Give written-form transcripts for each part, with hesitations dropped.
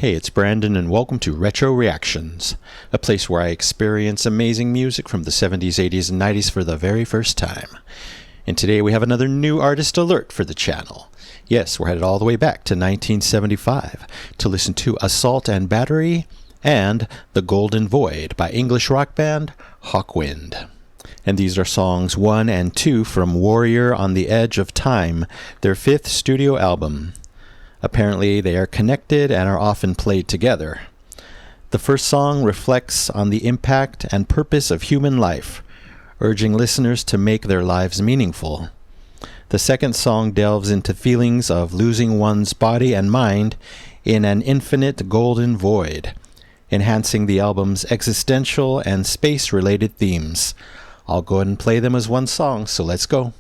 Hey, it's Brandon, and welcome to Retro Reactions, a place where I experience amazing music from the 70s, 80s, and 90s for the very first time. And today we have another new artist alert for the channel. Yes, we're headed all the way back to 1975 to listen to Assault and Battery and The Golden Void by English rock band Hawkwind. And these are songs 1 and 2 from Warrior on the Edge of Time, their 5th studio album. Apparently, they are connected and are often played together. The first song reflects on the impact and purpose of human life, urging listeners to make their lives meaningful. The second song delves into feelings of losing one's body and mind in an infinite golden void, enhancing the album's existential and space-related themes. I'll go ahead and play them as one song, so let's go.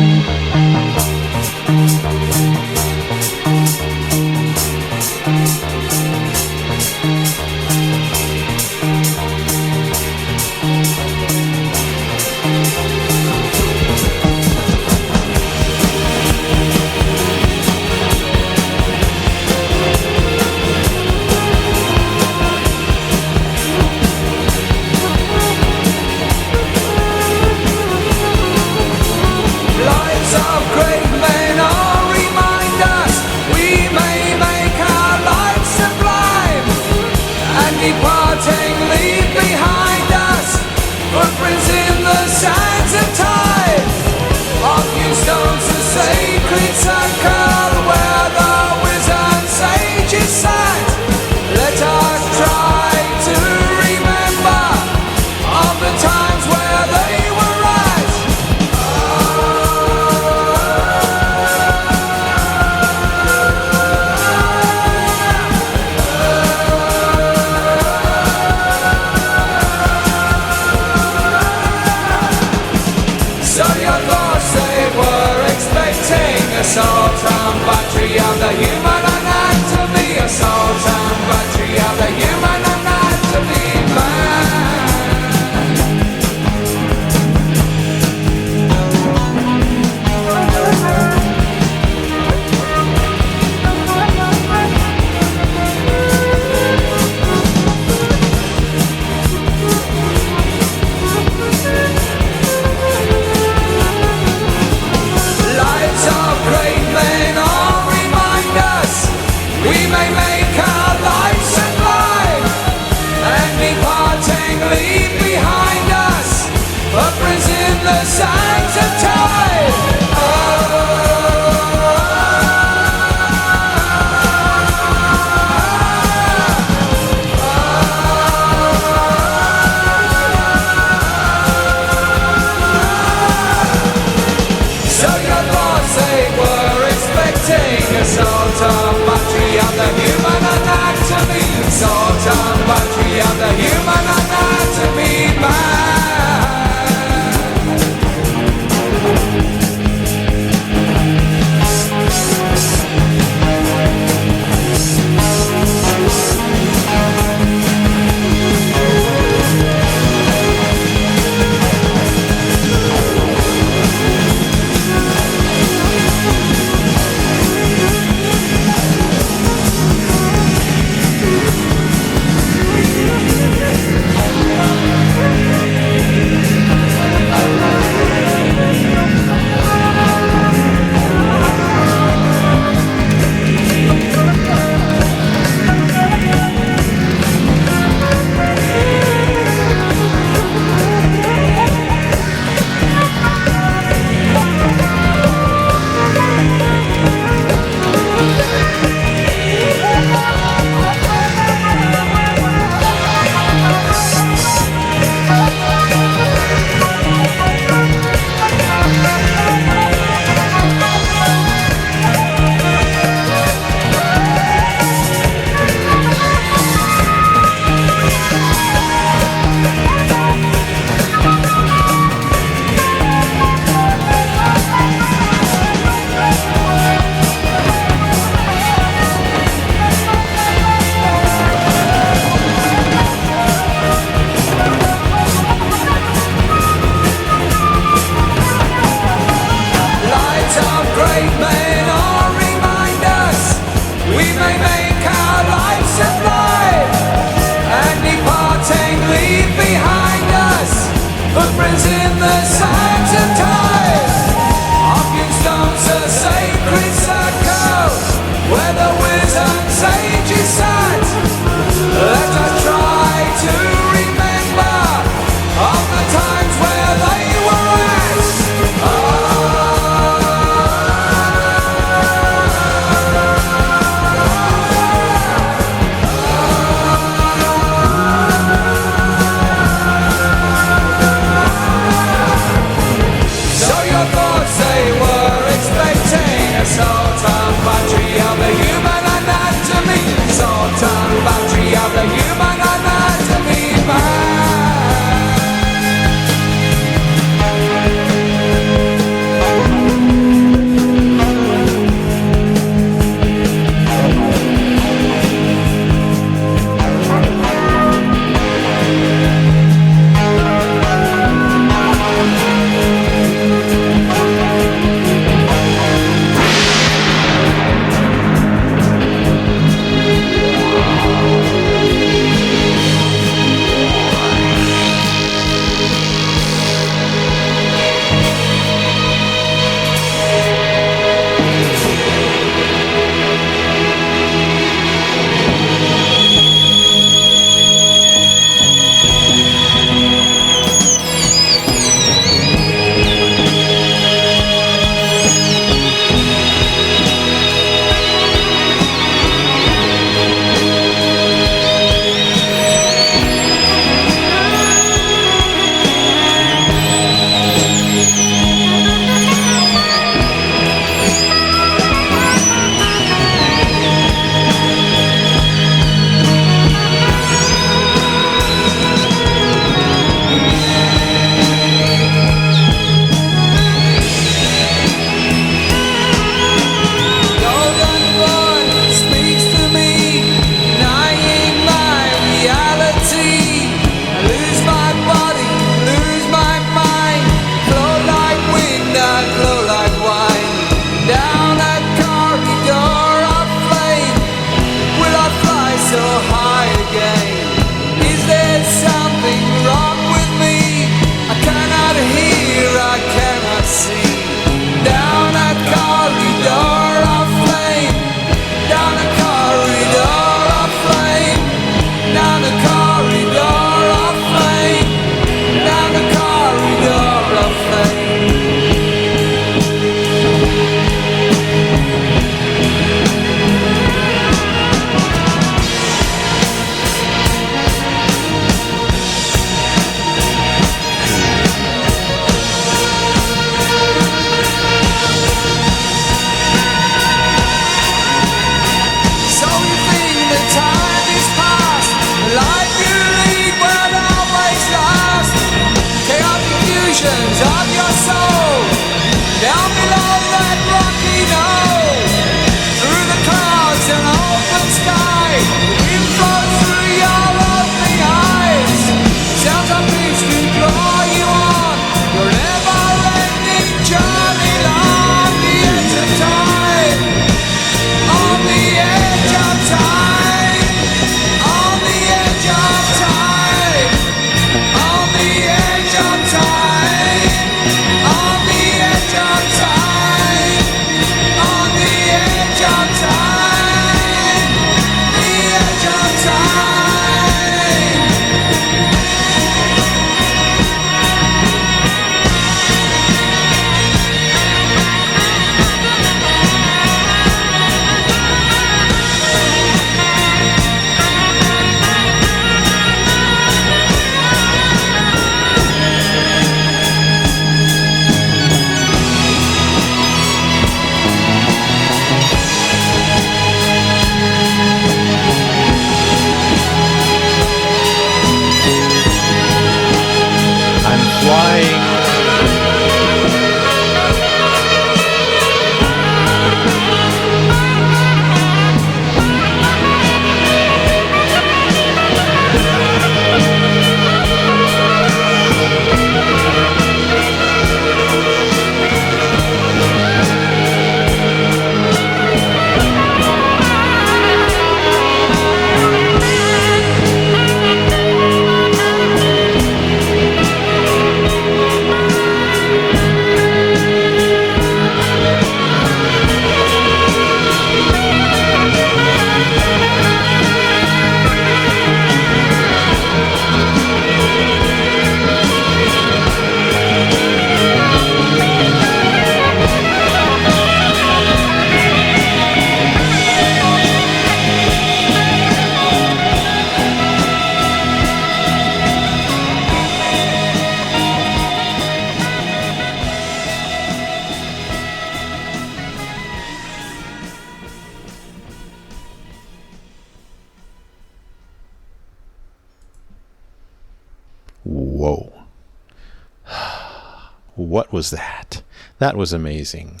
what was that? That was amazing.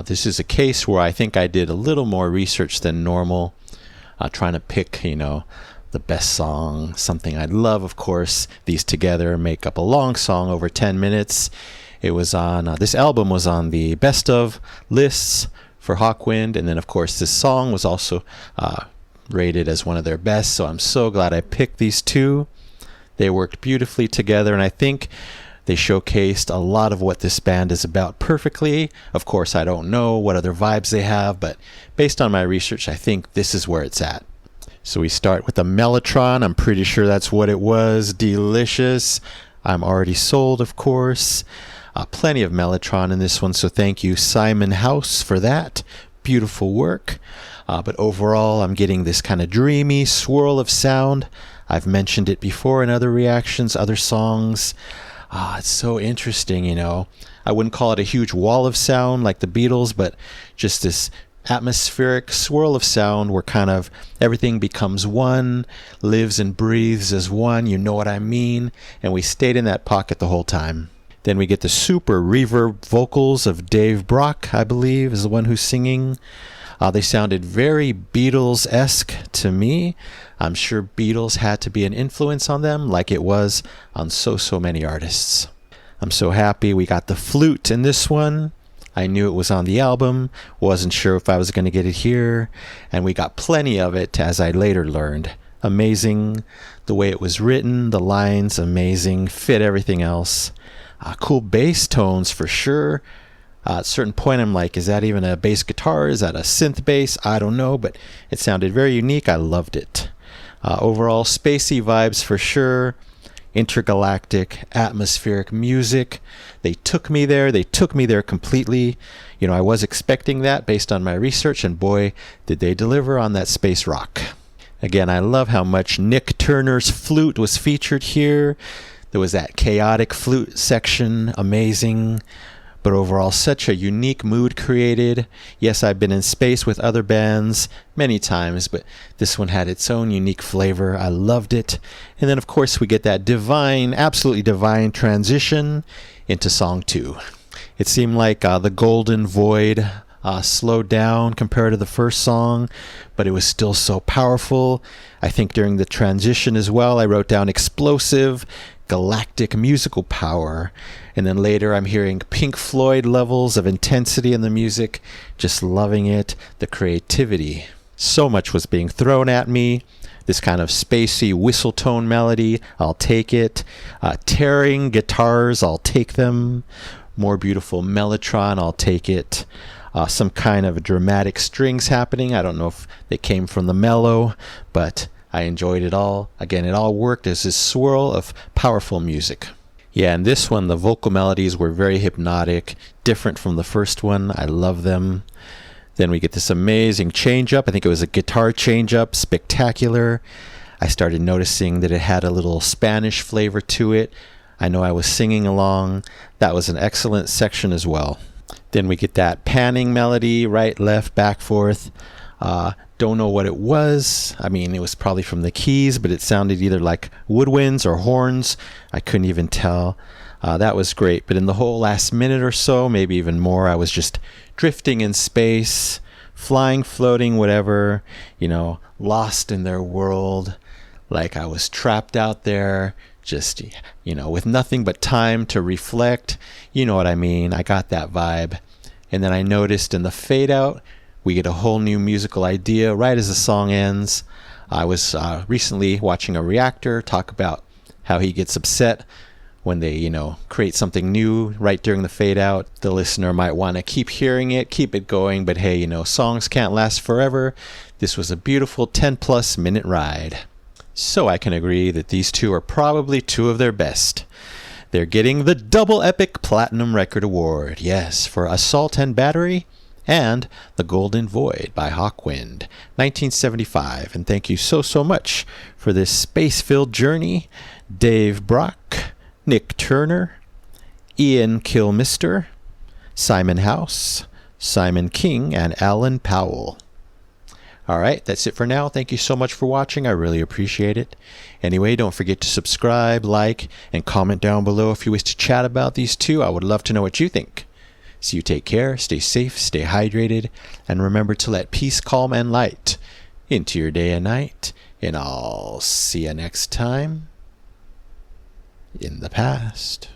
This is a case where I think I did a little more research than normal, trying to pick, the best song, something I love. Of course, these together make up a long song, over 10 minutes. It was on, this album was on the best of lists for Hawkwind, and then of course this song was also rated as one of their best, so I'm so glad I picked these two. They worked beautifully together, and I think they showcased a lot of what this band is about perfectly. Of course, I don't know what other vibes they have, but based on my research, I think this is where it's at. So we start with the Mellotron. I'm pretty sure that's what it was. Delicious. I'm already sold, of course. Plenty of Mellotron in this one, so thank you, Simon House, for that. Beautiful work. But overall, I'm getting this kind of dreamy swirl of sound. I've mentioned it before in other reactions, other songs. It's so interesting, I wouldn't call it a huge wall of sound like the Beatles, but just this atmospheric swirl of sound where kind of everything becomes one, lives and breathes as one, you know what I mean? And we stayed in that pocket the whole time. Then we get the super reverb vocals of Dave Brock, I believe, is the one who's singing. They sounded very Beatles-esque to me. I'm sure Beatles had to be an influence on them like it was on so many artists. I'm so happy we got the flute in this one. I knew it was on the album, wasn't sure if I was going to get it here, and we got plenty of it, as I later learned. Amazing. The way it was written, the lines, amazing. Fit everything else. Cool bass tones for sure. At a certain point, I'm like, is that even a bass guitar? Is that a synth bass? I don't know, but it sounded very unique. I loved it. Overall, spacey vibes for sure. Intergalactic, atmospheric music. They took me there. They took me there completely. I was expecting that based on my research, and boy, did they deliver on that space rock. Again, I love how much Nick Turner's flute was featured here. There was that chaotic flute section, amazing. But overall, such a unique mood created. Yes, I've been in space with other bands many times, but this one had its own unique flavor. I loved it. And then, of course, we get that divine, absolutely divine transition into song 2. It seemed like the Golden Void slowed down compared to the first song, but it was still so powerful. I think during the transition as well, I wrote down explosive, galactic musical power. And then later I'm hearing Pink Floyd levels of intensity in the music, just loving it, the creativity. So much was being thrown at me. This kind of spacey whistle tone melody, I'll take it. Tearing guitars, I'll take them. More beautiful mellotron, I'll take it. Some kind of dramatic strings happening. I don't know if they came from the mellow, but I enjoyed it all. Again, it all worked as this swirl of powerful music. Yeah, and this one, the vocal melodies were very hypnotic, different from the first one. I love them. Then we get this amazing change-up. I think it was a guitar change-up, spectacular. I started noticing that it had a little Spanish flavor to it. I know I was singing along. That was an excellent section as well. Then we get that panning melody, right, left, back, forth. Don't know what it was. I mean, it was probably from the keys, but it sounded either like woodwinds or horns. I couldn't even tell. That was great. But in the whole last minute or so, maybe even more, I was just drifting in space, flying, floating, whatever, lost in their world. Like I was trapped out there, just, with nothing but time to reflect. You know what I mean? I got that vibe. And then I noticed in the fade out, we get a whole new musical idea right as the song ends. I was recently watching a reactor talk about how he gets upset when they, create something new right during the fade out. The listener might want to keep hearing it, keep it going, but hey, songs can't last forever. This was a beautiful 10+ minute ride. So I can agree that these two are probably two of their best. They're getting the Double Epic Platinum Record Award, yes, for Assault and Battery, and The Golden Void by Hawkwind, 1975. And thank you so much for this space-filled journey. Dave Brock, Nick Turner, Ian Kilmister, Simon House, Simon King, and Alan Powell. Alright, that's it for now. Thank you so much for watching. I really appreciate it. Anyway, don't forget to subscribe, like, and comment down below if you wish to chat about these two. I would love to know what you think. So you take care, stay safe, stay hydrated, and remember to let peace, calm, and light into your day and night. And I'll see you next time in the past.